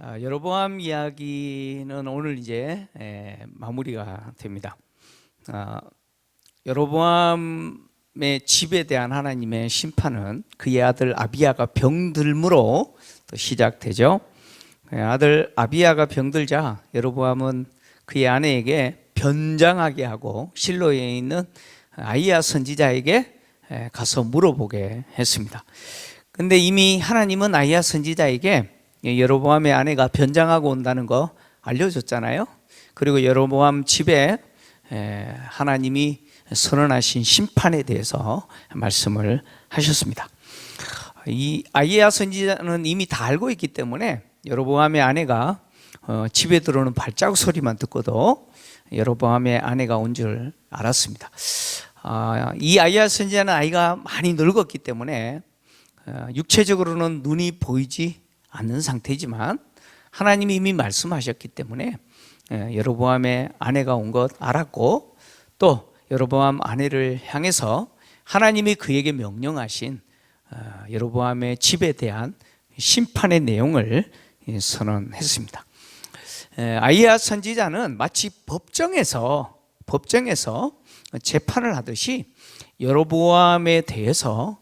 여로보암 이야기는 오늘 이제 마무리가 됩니다. 여로보암의 집에 대한 하나님의 심판은 그의 아들 아비야가 병들므로 또 시작되죠. 아들 아비야가 병들자 여로보암은 그의 아내에게 변장하게 하고 실로에 있는 아히야 선지자에게 가서 물어보게 했습니다. 근데 이미 하나님은 아히야 선지자에게 여로보암의 아내가 변장하고 온다는 거 알려줬잖아요. 그리고 여로보암 집에 하나님이 선언하신 심판에 대해서 말씀을 하셨습니다. 이 아히야 선지자는 이미 다 알고 있기 때문에 여로보암의 아내가 집에 들어오는 발자국 소리만 듣고도 여로보암의 아내가 온 줄 알았습니다. 이 아히야 선지자는 아이가 많이 늙었기 때문에 육체적으로는 눈이 보이지 않는 상태지만 하나님이 이미 말씀하셨기 때문에 여로보암의 아내가 온 것 알았고, 또 여로보암 아내를 향해서 하나님이 그에게 명령하신 여로보암의 집에 대한 심판의 내용을 선언했습니다. 아히야 선지자는 마치 법정에서 재판을 하듯이 여로보암에 대해서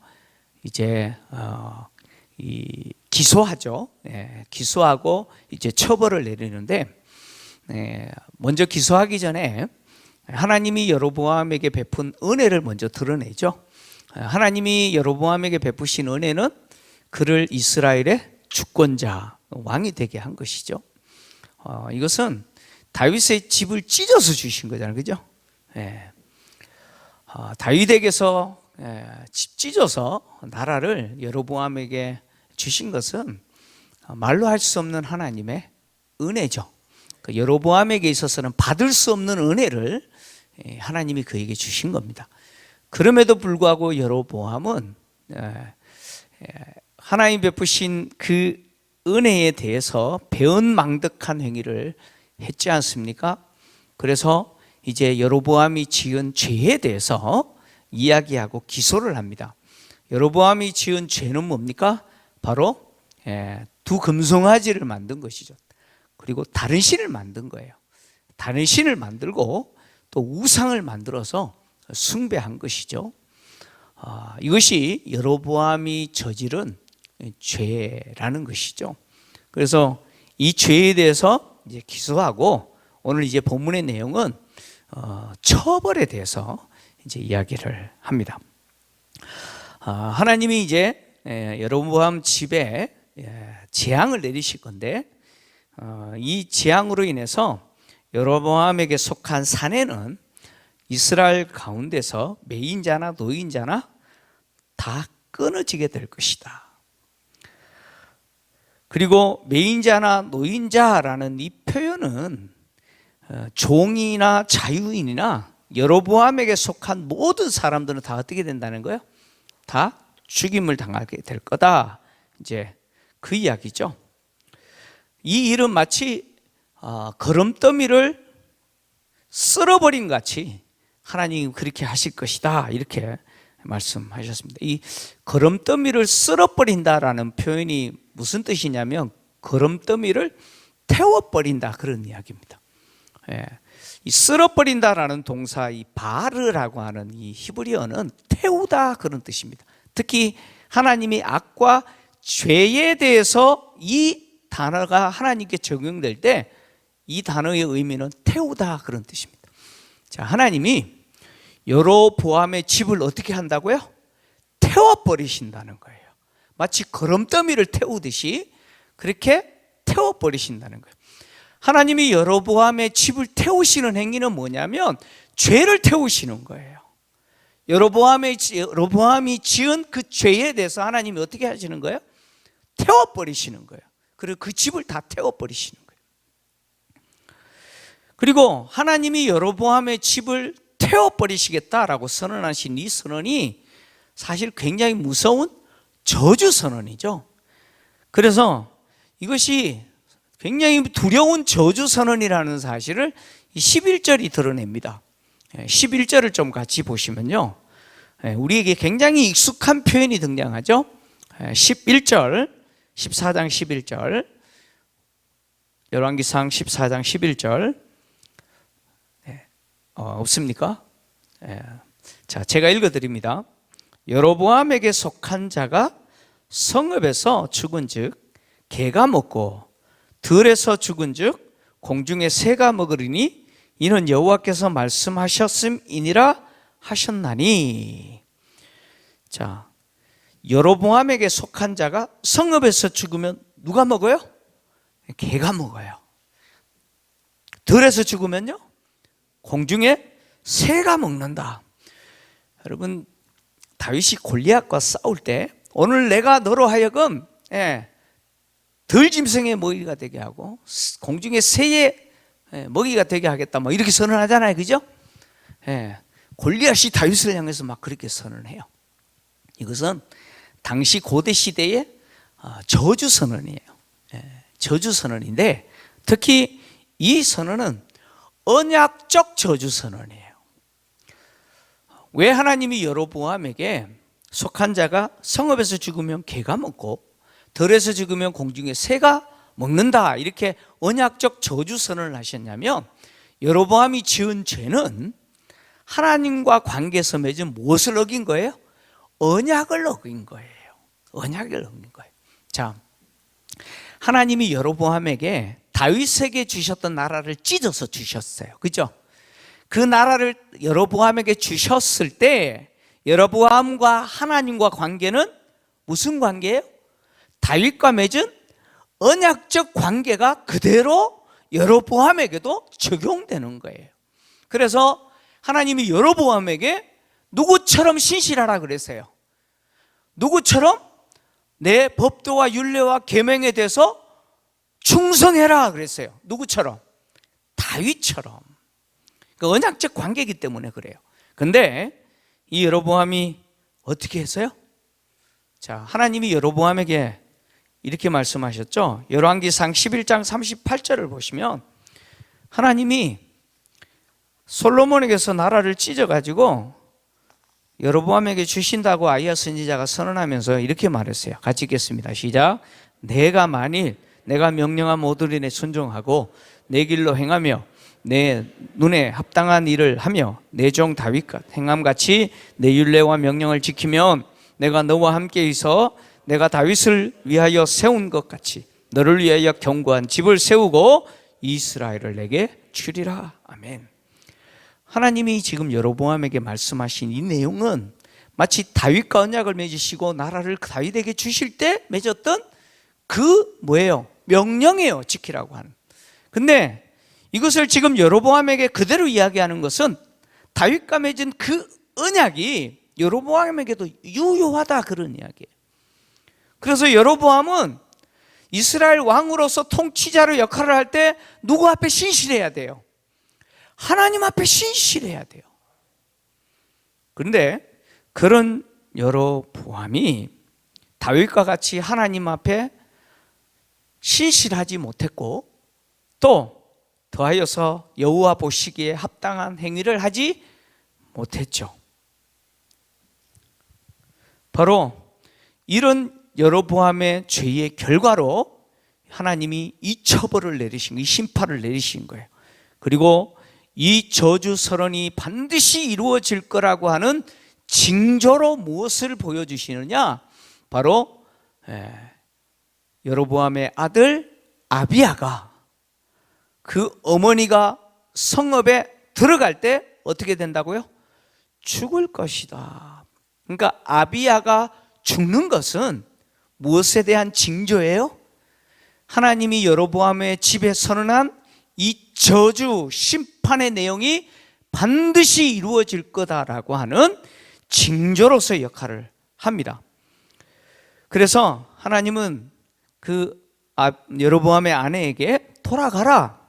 이제 기소하죠. 기소하고 이제 처벌을 내리는데, 먼저 기소하기 전에 하나님이 여로보암에게 베푼 은혜를 먼저 드러내죠. 하나님이 여로보암에게 베푸신 은혜는 그를 이스라엘의 주권자, 왕이 되게 한 것이죠. 이것은 다윗의 집을 찢어서 주신 거잖아요, 그죠? 다윗에게서 집 찢어서 나라를 여로보암에게 주신 것은 말로 할 수 없는 하나님의 은혜죠. 여로보암에게 있어서는 받을 수 없는 은혜를 하나님이 그에게 주신 겁니다. 그럼에도 불구하고 여로보암은 하나님 베푸신 그 은혜에 대해서 배은망덕한 행위를 했지 않습니까? 그래서 이제 여로보암이 지은 죄에 대해서 이야기하고 기소를 합니다. 여로보암이 지은 죄는 뭡니까? 바로 두 금송아지를 만든 것이죠. 그리고 다른 신을 만든 거예요. 다른 신을 만들고 또 우상을 만들어서 숭배한 것이죠. 이것이 여로보암이 저지른 죄라는 것이죠. 그래서 이 죄에 대해서 이제 기소하고, 오늘 이제 본문의 내용은 처벌에 대해서 이제 이야기를 합니다. 하나님이 이제 여로보암 집에 재앙을 내리실 건데, 이 재앙으로 인해서 여로보암에게 속한 사내는 이스라엘 가운데서 매인자나 노인자나 다 끊어지게 될 것이다. 그리고 매인자나 노인자라는 이 표현은 종이나 자유인이나 여로보암에게 속한 모든 사람들은 다 어떻게 된다는 거예요? 다 죽임을 당하게 될 거다. 이제 그 이야기죠. 이 일은 마치 거름더미를 쓸어버린 같이 하나님이 그렇게 하실 것이다, 이렇게 말씀하셨습니다. 이 거름더미를 쓸어버린다라는 표현이 무슨 뜻이냐면 거름더미를 태워버린다, 그런 이야기입니다. 이 쓸어버린다라는 동사, 이 바르라고 하는 이 히브리어는 태우다, 그런 뜻입니다. 특히 하나님이 악과 죄에 대해서 이 단어가 하나님께 적용될 때 이 단어의 의미는 태우다, 그런 뜻입니다. 자, 하나님이 여로보암의 집을 어떻게 한다고요? 태워버리신다는 거예요. 마치 거름더미를 태우듯이 그렇게 태워버리신다는 거예요. 하나님이 여로보암의 집을 태우시는 행위는 뭐냐면 죄를 태우시는 거예요. 여로보암이 지은 그 죄에 대해서 하나님이 어떻게 하시는 거예요? 태워버리시는 거예요. 그리고 그 집을 다 태워버리시는 거예요. 그리고 하나님이 여로보암의 집을 태워버리시겠다라고 선언하신 이 선언이 사실 굉장히 무서운 저주 선언이죠. 그래서 이것이 굉장히 두려운 저주 선언이라는 사실을 11절이 드러냅니다. 11절을 좀 같이 보시면요, 우리에게 굉장히 익숙한 표현이 등장하죠. 11절, 14장 11절 열왕기상 14장 11절. 없습니까? 자, 제가 읽어드립니다. 여로보암에게 속한 자가 성읍에서 죽은즉 개가 먹고 들에서 죽은즉 공중의 새가 먹으리니 이는 여호와께서 말씀하셨음이니라 하셨나니. 자, 여로보암에게 속한 자가 성읍에서 죽으면 누가 먹어요? 개가 먹어요. 들에서 죽으면요? 공중에 새가 먹는다. 여러분, 다윗이 골리앗과 싸울 때 오늘 내가 너로 하여금 들짐승의 먹이가 되게 하고 공중의 새의 먹이가 되게 하겠다, 뭐 이렇게 선언하잖아요, 그죠? 골리앗이 다윗을 향해서 막 그렇게 선언해요. 이것은 당시 고대 시대의 저주 선언이에요. 저주 선언인데 특히 이 선언은 언약적 저주 선언이에요. 왜 하나님이 여로보암에게 속한 자가 성읍에서 죽으면 개가 먹고 들에서 죽으면 공중에 새가 먹는다, 이렇게 언약적 저주 선언을 하셨냐면, 여로보암이 지은 죄는 하나님과 관계에서 맺은 무엇을 어긴 거예요? 언약을 어긴 거예요. 언약을 어긴 거예요. 자, 하나님이 여로보암에게 다윗에게 주셨던 나라를 찢어서 주셨어요. 그죠? 그 나라를 여로보암에게 주셨을 때 여로보암과 하나님과 관계는 무슨 관계예요? 다윗과 맺은 언약적 관계가 그대로 여로보암에게도 적용되는 거예요. 그래서 하나님이 여로보암에게 누구처럼 신실하라 그랬어요. 누구처럼? 내 법도와 율례와 계명에 대해서 충성해라 그랬어요. 누구처럼? 다윗처럼. 그 언약적 관계이기 때문에 그래요. 근데 이 여로보암이 어떻게 했어요? 자, 하나님이 여로보암에게 이렇게 말씀하셨죠. 열왕기상 11장 38절을 보시면 하나님이 솔로몬에게서 나라를 찢어가지고 여로보암에게 주신다고 아히야 선지자가 선언하면서 이렇게 말했어요. 같이 읽겠습니다. 시작. 내가 만일 내가 명령한 모든 일에 순종하고 내 길로 행하며 내 눈에 합당한 일을 하며 내 종 다윗과 행함같이 내 율례와 명령을 지키면 내가 너와 함께 있어 내가 다윗을 위하여 세운 것 같이 너를 위하여 견고한 집을 세우고 이스라엘을 내게 주리라. 아멘. 하나님이 지금 여로보암에게 말씀하신 이 내용은 마치 다윗과 언약을 맺으시고 나라를 다윗에게 주실 때 맺었던 그 뭐예요? 명령이에요. 지키라고 하는. 근데 이것을 지금 여로보암에게 그대로 이야기하는 것은 다윗과 맺은 그 언약이 여로보암에게도 유효하다, 그런 이야기예요. 그래서 여로보암은 이스라엘 왕으로서 통치자로 역할을 할 때 누구 앞에 신실해야 돼요? 하나님 앞에 신실해야 돼요. 그런데 그런 여로보암이 다윗과 같이 하나님 앞에 신실하지 못했고 또 더하여서 여호와 보시기에 합당한 행위를 하지 못했죠. 바로 이런 여로보암의 죄의 결과로 하나님이 이 처벌을 내리신 거예요. 이 심판을 내리신 거예요. 그리고 이 저주 선언이 반드시 이루어질 거라고 하는 징조로 무엇을 보여주시느냐? 바로 여로보암의 아들 아비야가 그 어머니가 성읍에 들어갈 때 어떻게 된다고요? 죽을 것이다. 그러니까 아비야가 죽는 것은 무엇에 대한 징조예요? 하나님이 여로보암의 집에 선언한 이 저주 심판의 내용이 반드시 이루어질 거다라고 하는 징조로서의 역할을 합니다. 그래서 하나님은 그 여로보암의 아내에게 돌아가라.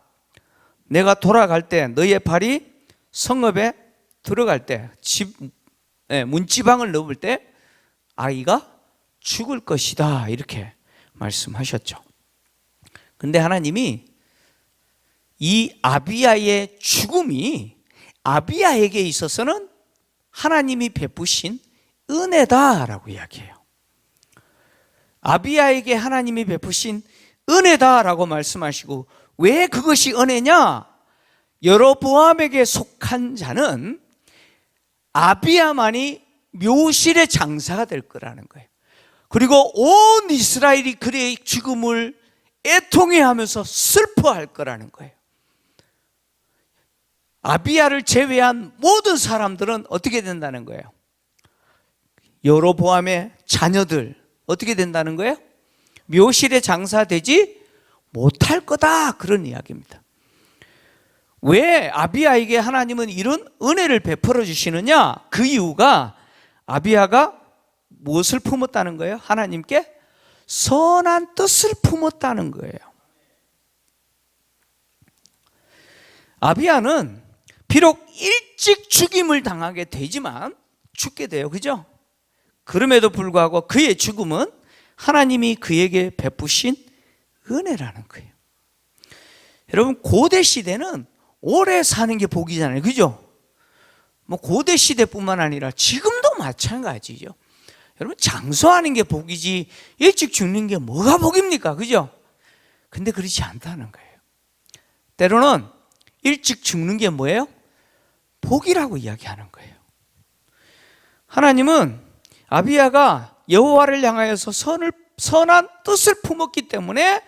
내가 돌아갈 때 너의 발이 성읍에 들어갈 때 문지방을 넘을 때 아이가 죽을 것이다, 이렇게 말씀하셨죠. 근데 하나님이 이 아비야의 죽음이 아비야에게 있어서는 하나님이 베푸신 은혜다라고 이야기해요. 아비야에게 하나님이 베푸신 은혜다라고 말씀하시고 왜 그것이 은혜냐? 여로보암에게 속한 자는 아비야만이 묘실의 장사가 될 거라는 거예요. 그리고 온 이스라엘이 그의 죽음을 애통해하면서 슬퍼할 거라는 거예요. 아비야를 제외한 모든 사람들은 어떻게 된다는 거예요? 여로보암의 자녀들 어떻게 된다는 거예요? 묘실에 장사되지 못할 거다, 그런 이야기입니다. 왜 아비야에게 하나님은 이런 은혜를 베풀어 주시느냐? 그 이유가 아비야가 무엇을 품었다는 거예요? 하나님께 선한 뜻을 품었다는 거예요. 아비야는 비록 일찍 죽임을 당하게 되지만 죽게 돼요. 그죠? 그럼에도 불구하고 그의 죽음은 하나님이 그에게 베푸신 은혜라는 거예요. 여러분, 고대 시대는 오래 사는 게 복이잖아요. 그죠? 뭐 고대 시대뿐만 아니라 지금도 마찬가지죠. 여러분, 장수하는 게 복이지 일찍 죽는 게 뭐가 복입니까? 그죠? 근데 그렇지 않다는 거예요. 때로는 일찍 죽는 게 뭐예요? 복이라고 이야기하는 거예요. 하나님은 아비야가 여호와를 향하여서 선한 뜻을 품었기 때문에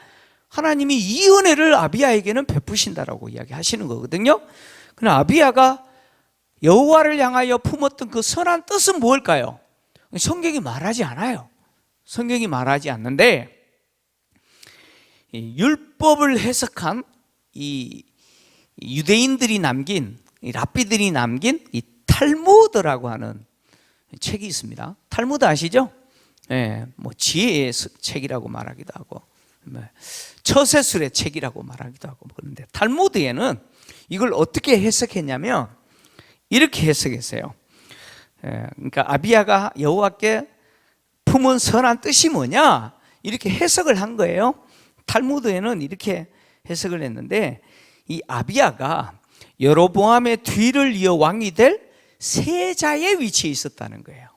하나님이 이 은혜를 아비야에게는 베푸신다라고 이야기하시는 거거든요. 그러나 아비야가 여호와를 향하여 품었던 그 선한 뜻은 무엇일까요? 성경이 말하지 않아요. 성경이 말하지 않는데, 율법을 해석한 이 유대인들이 남긴, 이 랍비들이 남긴 이 탈무드라고 하는 책이 있습니다. 탈무드 아시죠? 예, 뭐 지혜의 책이라고 말하기도 하고, 처세술의 책이라고 말하기도 하고 그런데, 탈무드에는 이걸 어떻게 해석했냐면 이렇게 해석했어요. 그러니까 아비야가 여호와께 품은 선한 뜻이 뭐냐, 이렇게 해석을 한 거예요. 탈무드에는 이렇게 해석을 했는데, 이 아비야가 여로보암의 뒤를 이어 왕이 될 세자의 위치에 있었다는 거예요.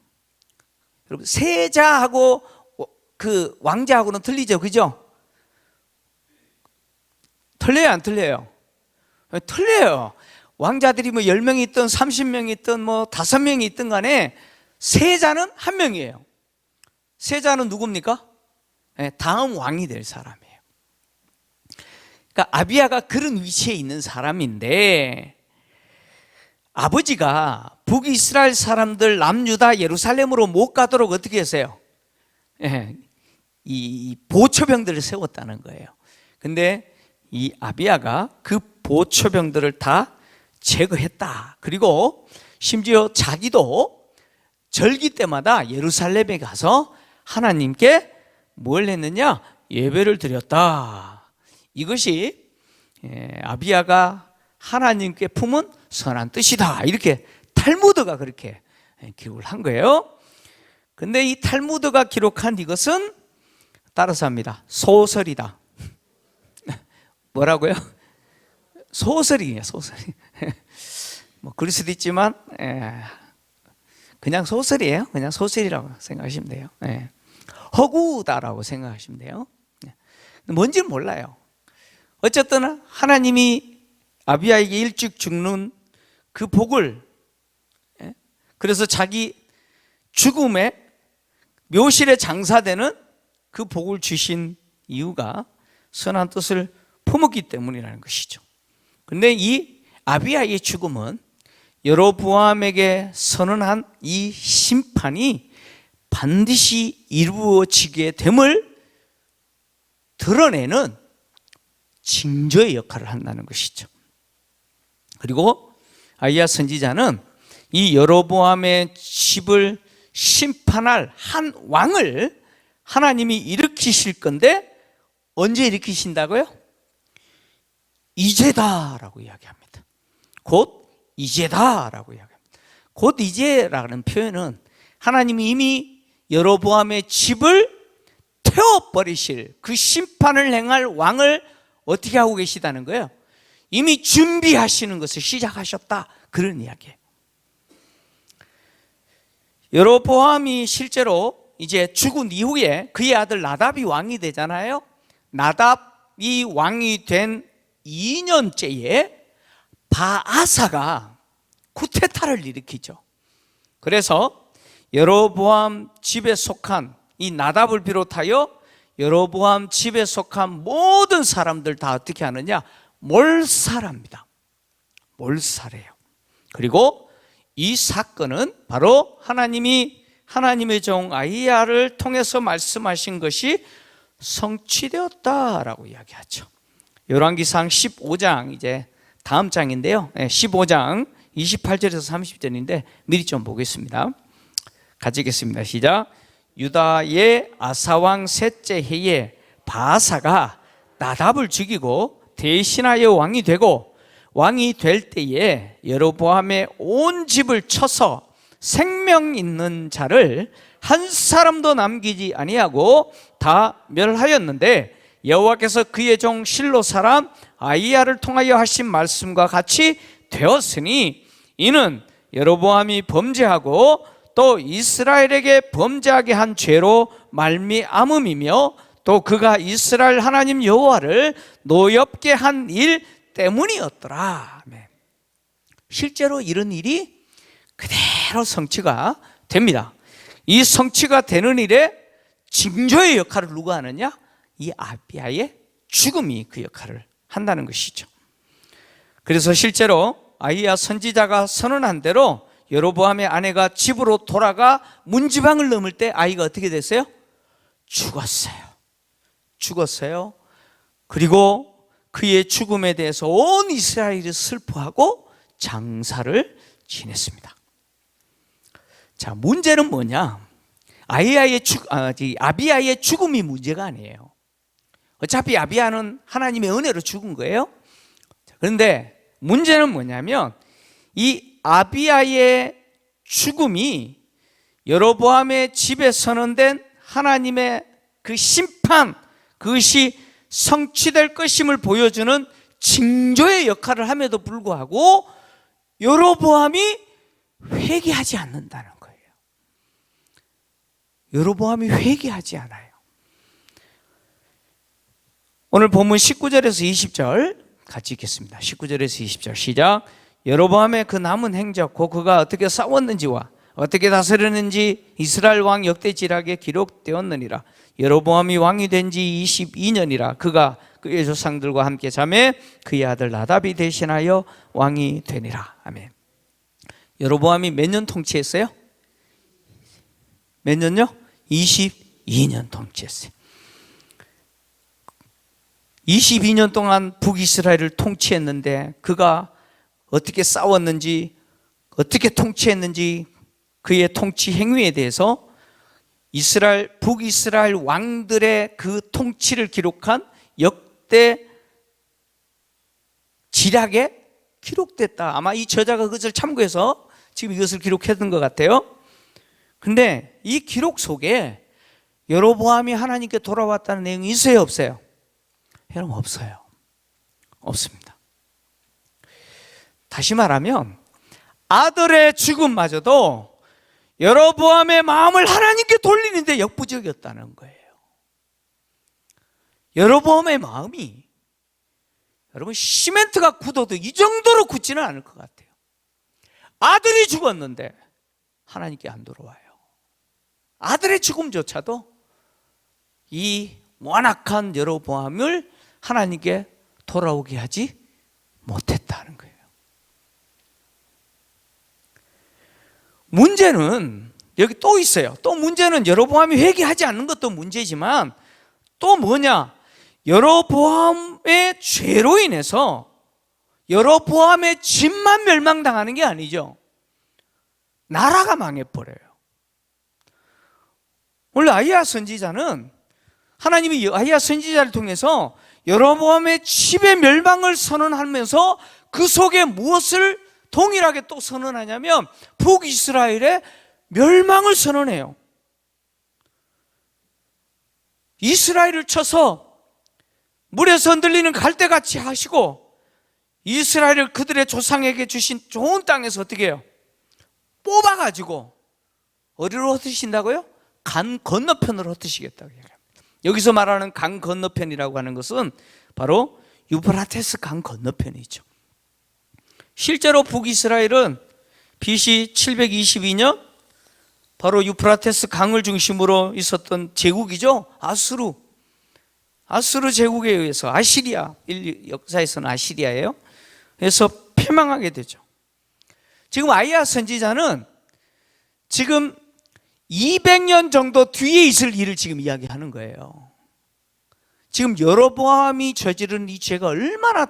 여러분, 세자하고 그 왕자하고는 틀리죠, 그죠? 틀려요, 안 틀려요? 틀려요. 왕자들이 뭐 10명이 있든 30명이 있든 뭐 5명이 있든 간에 세자는 한 명이에요. 세자는 누굽니까? 다음 왕이 될 사람이에요. 그러니까 아비야가 그런 위치에 있는 사람인데, 아버지가 북이스라엘 사람들 남유다 예루살렘으로 못 가도록 어떻게 했어요? 이 보초병들을 세웠다는 거예요. 근데 이 아비야가 그 보초병들을 다 제거했다. 그리고 심지어 자기도 절기 때마다 예루살렘에 가서 하나님께 뭘 했느냐? 예배를 드렸다. 이것이 아비야가 하나님께 품은 선한 뜻이다. 이렇게 탈무드가 그렇게 기록을 한 거예요. 근데 이 탈무드가 기록한 이것은 따라서 합니다. 소설이다. 뭐라고요? 소설이에요, 소설. 뭐 그럴 수도 있지만 그냥 소설이에요. 그냥 소설이라고 생각하시면 돼요. 허구다라고 생각하시면 돼요. 뭔지는 몰라요. 어쨌든 하나님이 아비야에게 일찍 죽는 그 복을, 그래서 자기 죽음에 묘실에 장사되는 그 복을 주신 이유가 선한 뜻을 품었기 때문이라는 것이죠. 그런데 이 아비야의 죽음은 여로보암에게 선언한 이 심판이 반드시 이루어지게 됨을 드러내는 징조의 역할을 한다는 것이죠. 그리고 아이야 선지자는 이 여로보암의 집을 심판할 한 왕을 하나님이 일으키실 건데, 언제 일으키신다고요? 이제다라고 이야기합니다. 곧 이제다라고 이야기합니다. 곧 이제라는 표현은 하나님이 이미 여로보암의 집을 태워버리실 그 심판을 행할 왕을 어떻게 하고 계시다는 거예요? 이미 준비하시는 것을 시작하셨다, 그런 이야기예요. 여로보암이 실제로 이제 죽은 이후에 그의 아들 나답이 왕이 되잖아요. 나답이 왕이 된 12년째에 바아사가 쿠데타를 일으키죠. 그래서 여로보암 집에 속한 이 나답을 비롯하여 여로보암 집에 속한 모든 사람들 다 어떻게 하느냐? 몰살합니다. 몰살해요. 그리고 이 사건은 바로 하나님이 하나님의 종 아히야를 통해서 말씀하신 것이 성취되었다라고 이야기하죠. 열왕기상 15장 이제 다음 장인데요. 15장 28절에서 30절인데 미리 좀 보겠습니다. 같이 읽겠습니다. 시작. 유다의 아사왕 셋째 해에 바아사가 나답을 죽이고 대신하여 왕이 되고, 왕이 될 때에 여로보암의 온 집을 쳐서 생명 있는 자를 한 사람도 남기지 아니하고 다 멸하였는데, 여호와께서 그의 종 실로 사람 아히야를 통하여 하신 말씀과 같이 되었으니 이는 여로보암이 범죄하고 또 이스라엘에게 범죄하게 한 죄로 말미암음이며 또 그가 이스라엘 하나님 여호와를 노엽게 한 일 때문이었더라. 실제로 이런 일이 그대로 성취가 됩니다. 이 성취가 되는 일에 징조의 역할을 누가 하느냐? 이 아비야의 죽음이 그 역할을 한다는 것이죠. 그래서 실제로 아히야 선지자가 선언한 대로 여로보암의 아내가 집으로 돌아가 문지방을 넘을 때 아이가 어떻게 됐어요? 죽었어요. 그리고 그의 죽음에 대해서 온 이스라엘이 슬퍼하고 장사를 지냈습니다. 자, 문제는 뭐냐? 아비야의 죽음이 문제가 아니에요. 어차피 아비야는 하나님의 은혜로 죽은 거예요. 그런데 문제는 뭐냐면 이 아비야의 죽음이 여로보암의 집에 선언된 하나님의 그 심판, 그것이 성취될 것임을 보여주는 징조의 역할을 함에도 불구하고 여로보암이 회개하지 않는다는 거예요. 여로보암이 회개하지 않아요. 오늘 본문 19절에서 20절 같이 읽겠습니다. 19절에서 20절 시작. 여로보암의 그 남은 행적, 곧 그가 어떻게 싸웠는지와 어떻게 다스렸는지 이스라엘 왕 역대지락에 기록되었느니라. 여로보암이 왕이 된 지 22년이라. 그가 그의 조상들과 함께 자매 그의 아들 나답이 대신하여 왕이 되니라. 아멘. 여로보암이 몇 년 통치했어요? 몇 년요? 22년 통치했어요. 22년 동안 북이스라엘을 통치했는데 그가 어떻게 싸웠는지, 어떻게 통치했는지, 그의 통치 행위에 대해서 북이스라엘 왕들의 그 통치를 기록한 역대 지략에 기록됐다. 아마 이 저자가 그것을 참고해서 지금 이것을 기록했던 것 같아요. 근데 이 기록 속에 여로보암이 하나님께 돌아왔다는 내용이 있어요, 없어요? 여러분, 없어요. 없습니다. 다시 말하면 아들의 죽음마저도 여로보암의 마음을 하나님께 돌리는데 역부족이었다는 거예요. 여로보암의 마음이 여러분 시멘트가 굳어도 이 정도로 굳지는 않을 것 같아요. 아들이 죽었는데 하나님께 안 돌아와요. 아들의 죽음조차도 이 완악한 여로보암을 하나님께 돌아오게 하지 못했다는 거예요. 문제는 여기 또 있어요. 또 문제는 여로보암이 회개하지 않는 것도 문제지만 또 뭐냐? 여로보암의 죄로 인해서 여로보암의 집만 멸망당하는 게 아니죠. 나라가 망해버려요. 원래 아히야 선지자는 하나님이 아히야 선지자를 통해서 여로보암의 집의 멸망을 선언하면서 그 속에 무엇을 동일하게 또 선언하냐면 북이스라엘의 멸망을 선언해요. 이스라엘을 쳐서 물에서 흔들리는 갈대같이 하시고 이스라엘을 그들의 조상에게 주신 좋은 땅에서 어떻게 해요? 뽑아가지고 어디로 흩으신다고요? 강 건너편으로 흩으시겠다고 얘기합니다. 여기서 말하는 강 건너편이라고 하는 것은 바로 유브라테스 강 건너편에 있죠. 실제로 북이스라엘은 BC 722년 바로 유프라테스 강을 중심으로 있었던 제국이죠. 아수르 제국에 의해서, 아시리아, 역사에서는 아시리아예요. 그래서 패망하게 되죠. 지금 아이야 선지자는 지금 200년 정도 뒤에 있을 일을 지금 이야기하는 거예요. 지금 여로보암이 저지른 이 죄가 얼마나,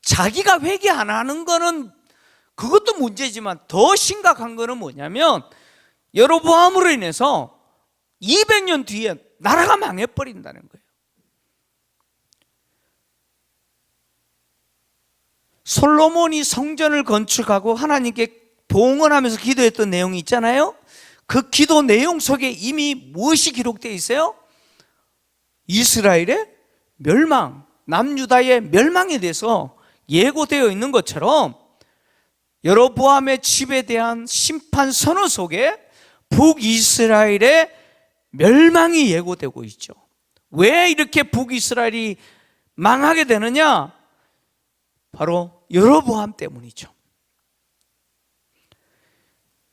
자기가 회개 안 하는 거는 그것도 문제지만 더 심각한 거는 뭐냐면 여로보암으로 인해서 200년 뒤에 나라가 망해버린다는 거예요. 솔로몬이 성전을 건축하고 하나님께 봉헌하면서 기도했던 내용이 있잖아요. 그 기도 내용 속에 이미 무엇이 기록되어 있어요? 이스라엘의 멸망, 남유다의 멸망에 대해서 예고되어 있는 것처럼 여로보암의 집에 대한 심판 선언 속에 북이스라엘의 멸망이 예고되고 있죠. 왜 이렇게 북이스라엘이 망하게 되느냐? 바로 여로보암 때문이죠.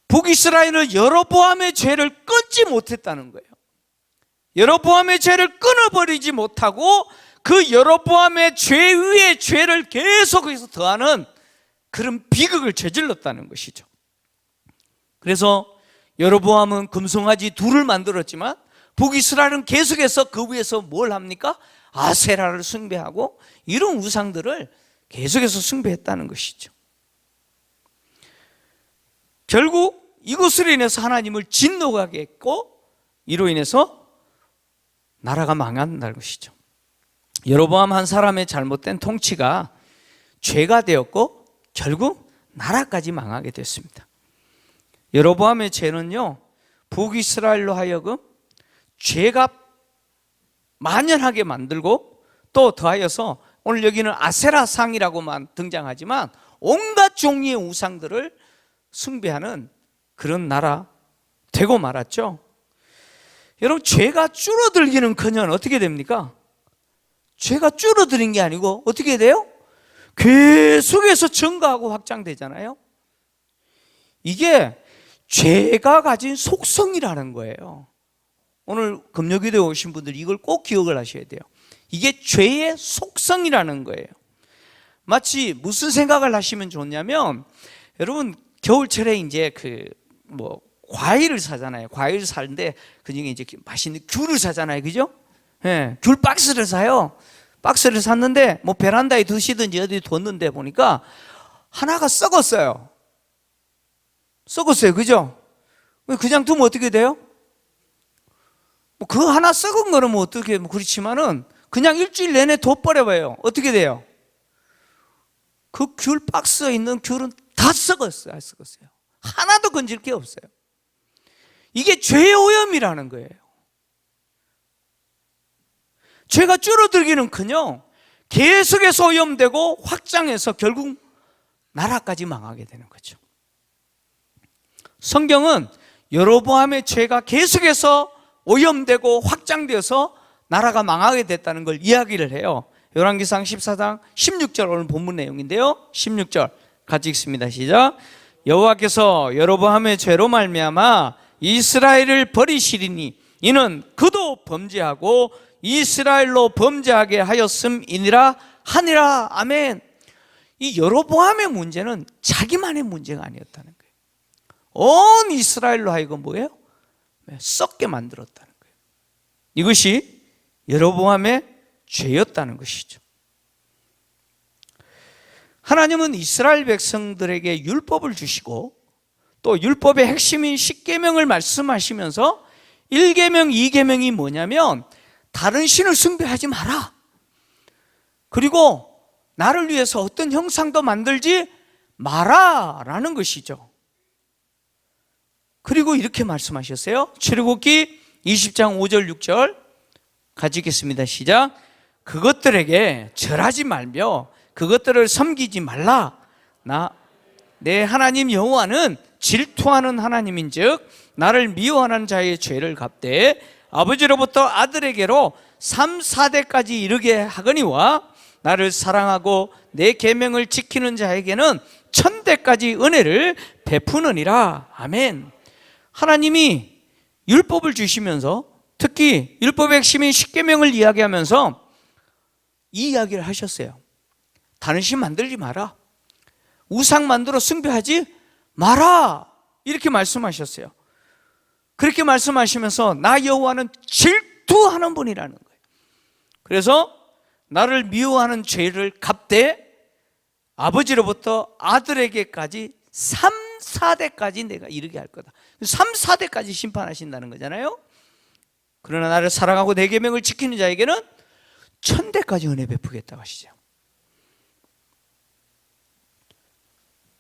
북이스라엘은 여로보암의 죄를 끊지 못했다는 거예요. 여로보암의 죄를 끊어버리지 못하고 그 여로보암의 죄 위에 죄를 계속해서 더하는 그런 비극을 저질렀다는 것이죠. 그래서 여로보암은 금송아지 둘을 만들었지만 북이스라엘은 계속해서 그 위에서 뭘 합니까? 아세라를 숭배하고 이런 우상들을 계속해서 숭배했다는 것이죠. 결국 이것으로 인해서 하나님을 진노하게 했고 이로 인해서 나라가 망한다는 것이죠. 여로보암 한 사람의 잘못된 통치가 죄가 되었고 결국 나라까지 망하게 됐습니다. 여로보암의 죄는요, 북이스라엘로 하여금 죄가 만연하게 만들고 또 더하여서 오늘 여기는 아세라상이라고만 등장하지만 온갖 종류의 우상들을 숭배하는 그런 나라 되고 말았죠. 여러분, 죄가 줄어들기는커녕 어떻게 됩니까? 죄가 줄어드는 게 아니고 어떻게 돼요? 계속해서 증가하고 확장되잖아요. 이게 죄가 가진 속성이라는 거예요. 오늘 금요기도에 오신 분들 이걸 꼭 기억을 하셔야 돼요. 이게 죄의 속성이라는 거예요. 마치 무슨 생각을 하시면 좋냐면, 여러분 겨울철에 이제 과일을 사잖아요. 과일을 사는데 그중에 이제 맛있는 귤을 사잖아요, 그죠? 예, 귤 박스를 사요. 박스를 샀는데 베란다에 두시든지 어디 뒀는데 보니까 하나가 썩었어요. 그죠? 그냥 두면 어떻게 돼요? 그 하나 썩은 거는 어떻게 그렇지만은 그냥 일주일 내내 둬버려봐요. 어떻게 돼요? 그 귤 박스에 있는 귤은 다 썩었어요. 하나도 건질 게 없어요. 이게 죄의 오염이라는 거예요. 죄가 줄어들기는커녕 계속해서 오염되고 확장해서 결국 나라까지 망하게 되는 거죠. 성경은 여로보암의 죄가 계속해서 오염되고 확장되어서 나라가 망하게 됐다는 걸 이야기를 해요. 열왕기상 14장 16절 오늘 본문 내용인데요. 16절 같이 읽습니다. 시작. 여호와께서 여로보암의 죄로 말미암아 이스라엘을 버리시리니 이는 그도 범죄하고 이스라엘로 범죄하게 하였음이니라 하니라. 아멘. 이 여로보암의 문제는 자기만의 문제가 아니었다는 거예요. 온 이스라엘로 하여금 뭐예요? 썩게 만들었다는 거예요. 이것이 여로보암의 죄였다는 것이죠. 하나님은 이스라엘 백성들에게 율법을 주시고 또 율법의 핵심인 10계명을 말씀하시면서 1계명, 2계명이 뭐냐면 다른 신을 숭배하지 마라. 그리고 나를 위해서 어떤 형상도 만들지 마라라는 것이죠. 그리고 이렇게 말씀하셨어요. 출애굽기 20장 5절 6절 같이 읽겠습니다. 시작. 그것들에게 절하지 말며 그것들을 섬기지 말라. 내 하나님 여호와는 질투하는 하나님인즉 나를 미워하는 자의 죄를 갚되 아버지로부터 아들에게로 3, 4대까지 이르게 하거니와 나를 사랑하고 내 계명을 지키는 자에게는 천대까지 은혜를 베푸느니라. 아멘. 하나님이 율법을 주시면서 특히 율법의 핵심인 십계명을 이야기하면서 이 이야기를 하셨어요. 다른 신 만들지 마라. 우상 만들어 숭배하지 마라. 이렇게 말씀하셨어요. 그렇게 말씀하시면서 나 여호와는 질투하는 분이라는 거예요. 그래서 나를 미워하는 죄를 갚되 아버지로부터 아들에게까지 3, 4대까지 내가 이르게 할 거다. 3, 4대까지 심판하신다는 거잖아요. 그러나 나를 사랑하고 내 계명을 지키는 자에게는 천대까지 은혜 베푸겠다고 하시죠.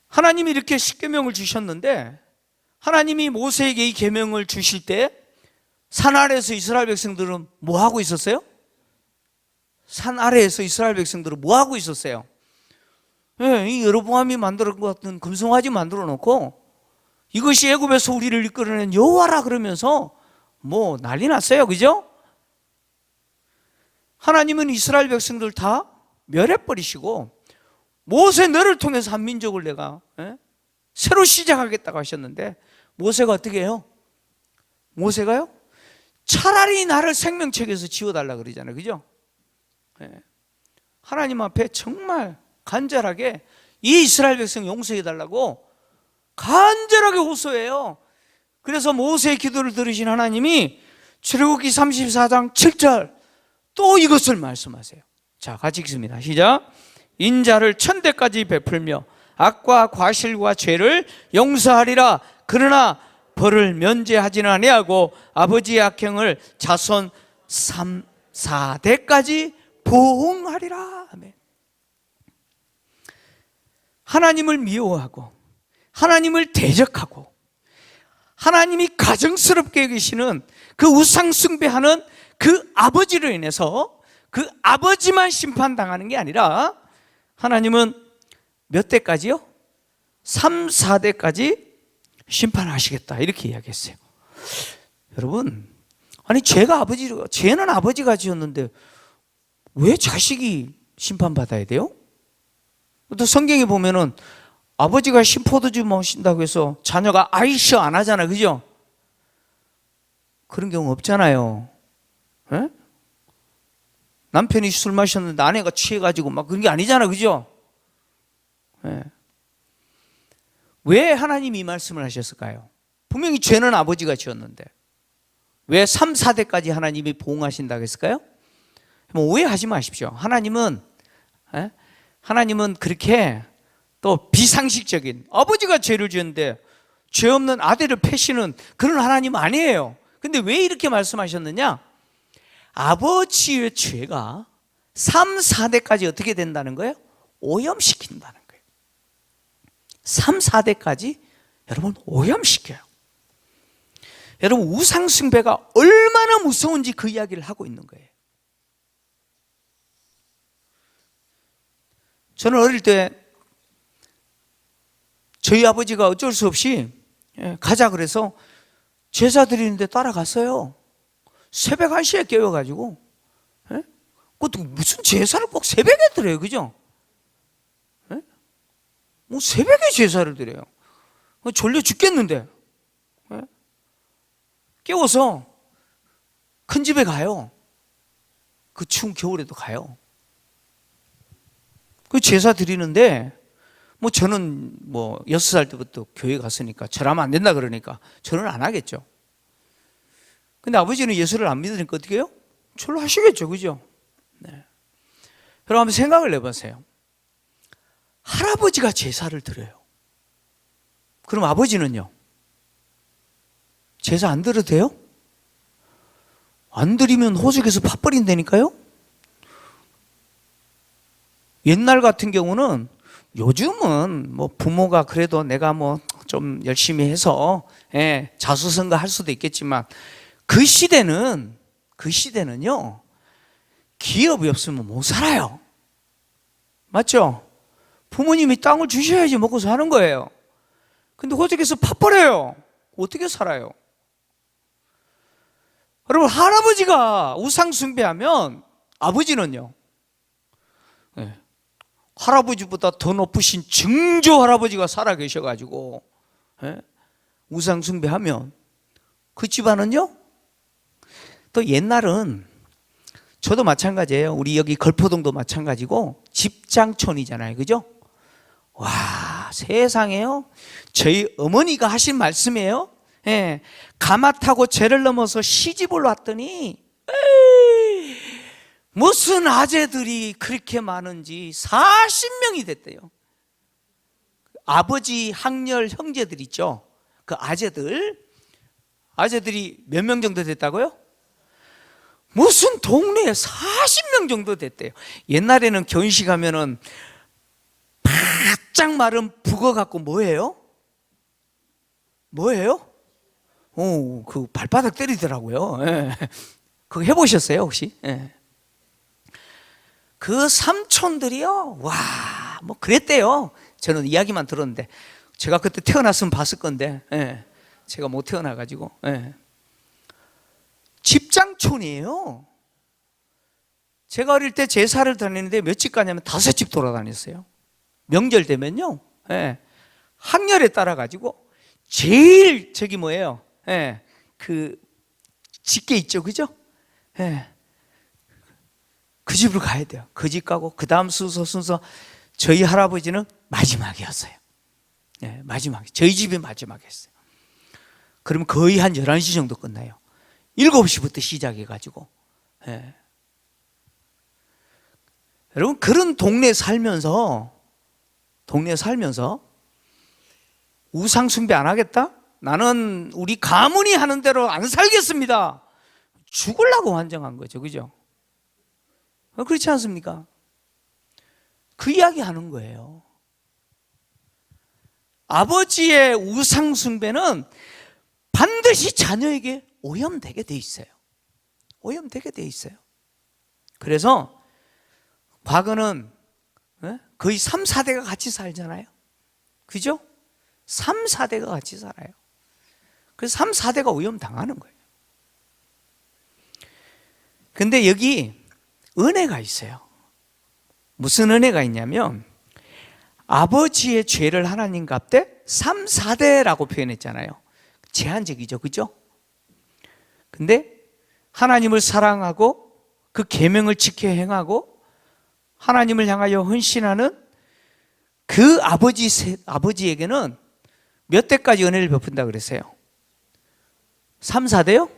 하나님이 이렇게 십계명을 주셨는데 하나님이 모세에게 이 계명을 주실 때 산 아래에서 이스라엘 백성들은 뭐 하고 있었어요? 산 아래에서 이스라엘 백성들은 뭐 하고 있었어요? 이 여로보암이 만들어 것 같은 금송아지 만들어 놓고 이것이 애굽에서 우리를 이끌어낸 여호와라 그러면서 뭐 난리 났어요. 그죠? 하나님은 이스라엘 백성들 다 멸해버리시고 모세 너를 통해서 한 민족을 내가 새로 시작하겠다고 하셨는데 모세가 어떻게 해요? 모세가요? 차라리 나를 생명책에서 지워달라 그러잖아요. 그죠? 하나님 앞에 정말 간절하게 이 이스라엘 백성 용서해달라고 간절하게 호소해요. 그래서 모세의 기도를 들으신 하나님이 출애굽기 34장 7절 또 이것을 말씀하세요. 자, 같이 읽습니다. 시작. 인자를 천대까지 베풀며 악과 과실과 죄를 용서하리라. 그러나 벌을 면제하지는 아니하고 아버지의 악행을 자손 3, 4대까지 보응하리라. 아멘. 하나님을 미워하고 하나님을 대적하고 하나님이 가증스럽게 여기시는 그 우상 숭배하는 그 아버지로 인해서 그 아버지만 심판당하는 게 아니라 하나님은 몇 대까지요? 3, 4대까지 심판하시겠다 이렇게 이야기했어요. 여러분, 아니 죄는 아버지가 지었는데 왜 자식이 심판받아야 돼요? 또 성경에 보면은 아버지가 신포도주 마신다고 해서 자녀가 아이셔 안 하잖아. 그죠? 그런 경우 없잖아요. 에? 남편이 술 마셨는데 아내가 취해가지고 막 그런 게 아니잖아. 그죠? 에. 왜 하나님이 이 말씀을 하셨을까요? 분명히 죄는 아버지가 지었는데 왜 3, 4대까지 하나님이 보응하신다고 했을까요? 뭐 오해하지 마십시오. 하나님은 그렇게 또 비상식적인 아버지가 죄를 지었는데 죄 없는 아들을 패시는 그런 하나님 아니에요. 근데 왜 이렇게 말씀하셨느냐? 아버지의 죄가 3, 4대까지 어떻게 된다는 거예요? 오염시킨다는 거예요. 3, 4대까지 여러분 오염시켜요. 여러분 우상숭배가 얼마나 무서운지 그 이야기를 하고 있는 거예요. 저는 어릴 때 저희 아버지가 어쩔 수 없이 가자 그래서 제사 드리는데 따라갔어요. 새벽 1시에 깨워가지고 그것도 무슨 제사를 꼭 새벽에 드려요. 그죠? 뭐 새벽에 제사를 드려요. 졸려 죽겠는데 깨워서 큰 집에 가요. 그 추운 겨울에도 가요. 그 제사 드리는데 뭐 저는 뭐 6살 때부터 교회 갔으니까 절하면 안 된다 그러니까 저는 안 하겠죠. 근데 아버지는 예수를 안 믿으니까 어떻게 해요? 절로 하시겠죠. 그죠? 네. 여러분 한번 생각을 해보세요. 할아버지가 제사를 드려요. 그럼 아버지는요? 제사 안 드려도 돼요? 안 드리면 호적에서 팥버린다니까요? 옛날 같은 경우는 요즘은 뭐 부모가 그래도 내가 뭐 좀 열심히 해서 자수성가 할 수도 있겠지만 그 시대는요 기업이 없으면 못 살아요. 맞죠? 부모님이 땅을 주셔야지 먹고 사는 거예요. 근데 호적에서 팥버려요. 어떻게 살아요? 여러분 할아버지가 우상 숭배하면 아버지는요 할아버지보다 더 높으신 증조 할아버지가 살아 계셔가지고 우상 숭배하면 그 집안은요? 또 옛날은 저도 마찬가지예요. 우리 여기 걸포동도 마찬가지고 집장촌이잖아요. 그죠? 와, 세상에요. 저희 어머니가 하신 말씀이에요. 예, 가마 타고 죄를 넘어서 시집을 왔더니 에이, 무슨 아재들이 그렇게 많은지 40명이 됐대요. 아버지 학렬 형제들 있죠. 그 아재들이 몇 명 정도 됐다고요? 무슨 동네에 40명 정도 됐대요. 옛날에는 결혼식 하면은 바짝 마른 북어 갖고 뭐예요? 그 발바닥 때리더라고요. 예. 그거 해보셨어요 혹시? 예. 그 삼촌들이요, 와, 뭐 그랬대요. 저는 이야기만 들었는데 제가 그때 태어났으면 봤을 건데, 예. 제가 못 태어나가지고. 예. 집장촌이에요. 제가 어릴 때 제사를 다니는데 몇 집 가냐면 5집 돌아다녔어요. 명절 되면요, 예. 학렬에 따라 가지고 제일 저기 뭐예요? 예. 그 집게 있죠, 그죠? 예. 그 집으로 가야 돼요. 그 집 가고 그 다음 순서 저희 할아버지는 마지막이었어요. 예, 마지막. 저희 집이 마지막이었어요. 그러면 거의 한 11시 정도 끝나요. 7시부터 시작해가지고. 예. 여러분, 그런 동네에 살면서 우상 숭배 안 하겠다? 나는 우리 가문이 하는 대로 안 살겠습니다. 죽으려고 환정한 거죠. 그죠? 그렇지 않습니까? 그 이야기 하는 거예요. 아버지의 우상 숭배는 반드시 자녀에게 오염되게 돼 있어요. 오염되게 돼 있어요. 그래서 과거는 거의 3, 4대가 같이 살잖아요. 그죠? 3, 4대가 같이 살아요. 그래서 3, 4대가 오염당하는 거예요. 근데 여기 은혜가 있어요. 무슨 은혜가 있냐면 아버지의 죄를 하나님 갚되 3, 4대라고 표현했잖아요. 제한적이죠. 그죠? 근데 하나님을 사랑하고 그 계명을 지켜 행하고 하나님을 향하여 헌신하는 그 아버지에게는 몇 대까지 은혜를 베푼다 그랬어요? 3, 4대요?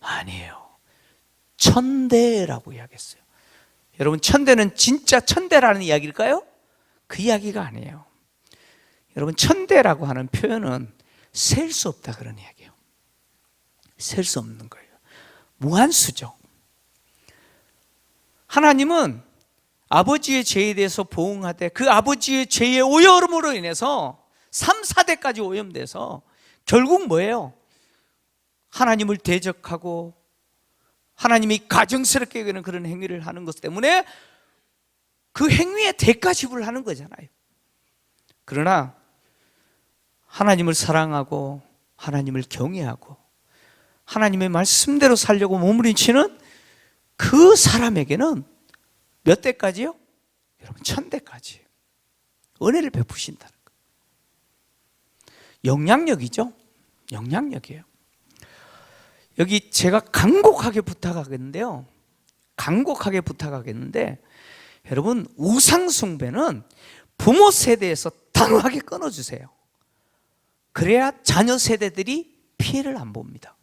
아니에요. 1000대라고 이야기했어요. 여러분, 1000대는 진짜 1000대라는 이야기일까요? 그 이야기가 아니에요. 여러분, 1000대라고 하는 표현은 셀 수 없다 그런 이야기예요. 셀 수 없는 거예요. 무한수죠. 하나님은 아버지의 죄에 대해서 보응하되 그 아버지의 죄의 오염으로 인해서 3, 4대까지 오염돼서 결국 뭐예요? 하나님을 대적하고 하나님이 가증스럽게 여기는 그런 행위를 하는 것 때문에 그 행위에 대가 지불하는 거잖아요. 그러나 하나님을 사랑하고 하나님을 경외하고 하나님의 말씀대로 살려고 몸부림치는 그 사람에게는 몇 대까지요? 여러분, 1000대까지 은혜를 베푸신다는 거예요. 영향력이죠. 영향력이에요. 여기 제가 간곡하게 부탁하겠는데요. 간곡하게 부탁하겠는데 여러분, 우상숭배는 부모 세대에서 단호하게 끊어주세요. 그래야 자녀 세대들이 피해를 안 봅니다.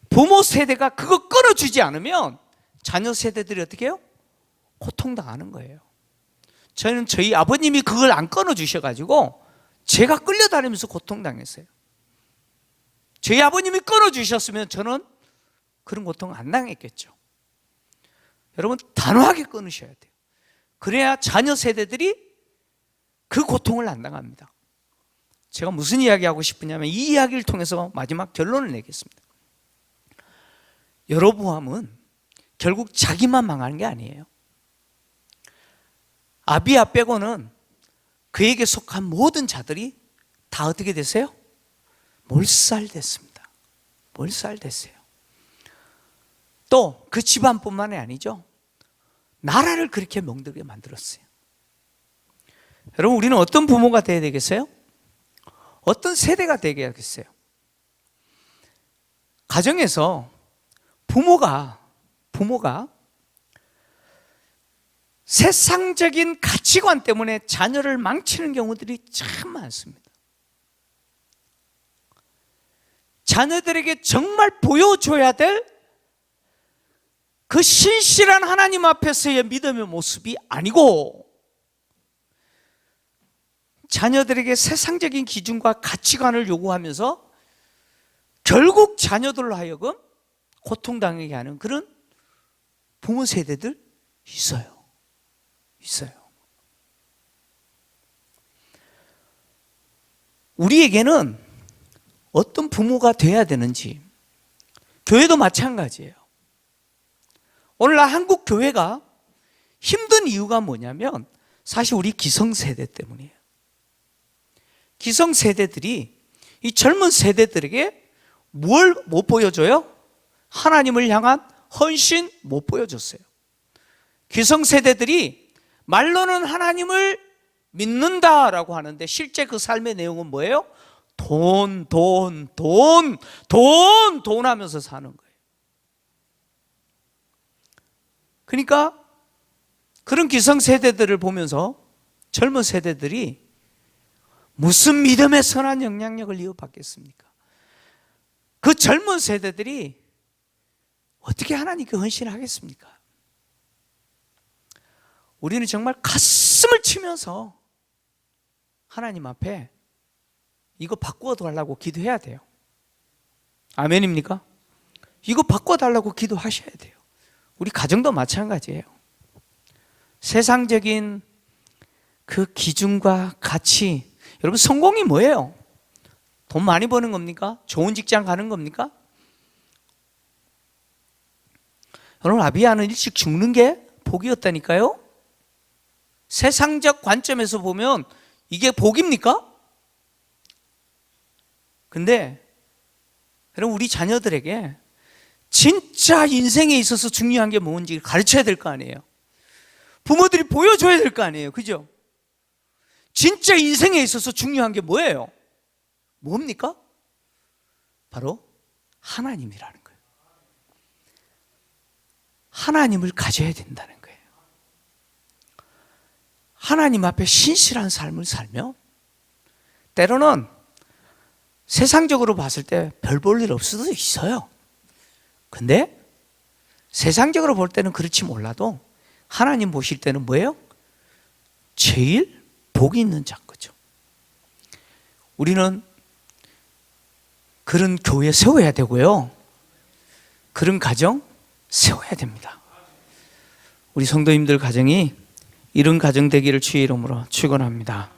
부모 세대가 그거 끊어주지 않으면 자녀 세대들이 어떻게 해요? 고통당하는 거예요. 저희는 저희 아버님이 그걸 안 끊어주셔가지고 제가 끌려다니면서 고통당했어요. 저희 아버님이 끊어주셨으면 저는 그런 고통 안 당했겠죠. 여러분, 단호하게 끊으셔야 돼요. 그래야 자녀 세대들이 그 고통을 안 당합니다. 제가 무슨 이야기하고 싶으냐면 이 이야기를 통해서 마지막 결론을 내겠습니다. 여로보암은 결국 자기만 망하는 게 아니에요. 아비야 빼고는 그에게 속한 모든 자들이 다 어떻게 됐어요? 몰살됐습니다. 몰살됐어요. 또 그 집안뿐만이 아니죠. 나라를 그렇게 멍들게 만들었어요. 여러분, 우리는 어떤 부모가 되어야 되겠어요? 어떤 세대가 되겠어요? 가정에서 부모가 세상적인 가치관 때문에 자녀를 망치는 경우들이 참 많습니다. 자녀들에게 정말 보여줘야 될 그 신실한 하나님 앞에서의 믿음의 모습이 아니고, 자녀들에게 세상적인 기준과 가치관을 요구하면서 결국 자녀들로 하여금 고통당하게 하는 그런 부모 세대들 있어요. 우리에게는 어떤 부모가 돼야 되는지, 교회도 마찬가지예요. 오늘날 한국 교회가 힘든 이유가 뭐냐면 사실 우리 기성세대 때문이에요. 기성세대들이 이 젊은 세대들에게 뭘 못 보여줘요? 하나님을 향한 헌신 못 보여줬어요. 기성세대들이 말로는 하나님을 믿는다라고 하는데 실제 그 삶의 내용은 뭐예요? 돈 하면서 사는 거예요. 그러니까 그런 기성세대들을 보면서 젊은 세대들이 무슨 믿음의 선한 영향력을 이어받겠습니까? 그 젊은 세대들이 어떻게 하나님께 헌신을 하겠습니까? 우리는 정말 가슴을 치면서 하나님 앞에 이거 바꾸어 달라고 기도해야 돼요. 아멘입니까? 이거 바꾸어 달라고 기도하셔야 돼요. 우리 가정도 마찬가지예요. 세상적인 그 기준과 가치, 여러분 성공이 뭐예요? 돈 많이 버는 겁니까? 좋은 직장 가는 겁니까? 여러분, 아비야는 일찍 죽는 게 복이었다니까요? 세상적 관점에서 보면 이게 복입니까? 근데 여러분, 우리 자녀들에게 진짜 인생에 있어서 중요한 게 뭔지 가르쳐야 될 거 아니에요. 부모들이 보여줘야 될 거 아니에요. 그죠? 진짜 인생에 있어서 중요한 게 뭐예요? 뭡니까? 바로 하나님이라는 거예요. 하나님을 가져야 된다는 거예요. 하나님 앞에 신실한 삶을 살면 때로는 세상적으로 봤을 때 별 볼 일 없을 수도 있어요. 근데 세상적으로 볼 때는 그렇지 몰라도 하나님 보실 때는 뭐예요? 제일 복이 있는 자인 거죠. 우리는 그런 교회 세워야 되고요, 그런 가정 세워야 됩니다. 우리 성도님들 가정이 이런 가정 되기를 주의 이름으로 축원합니다.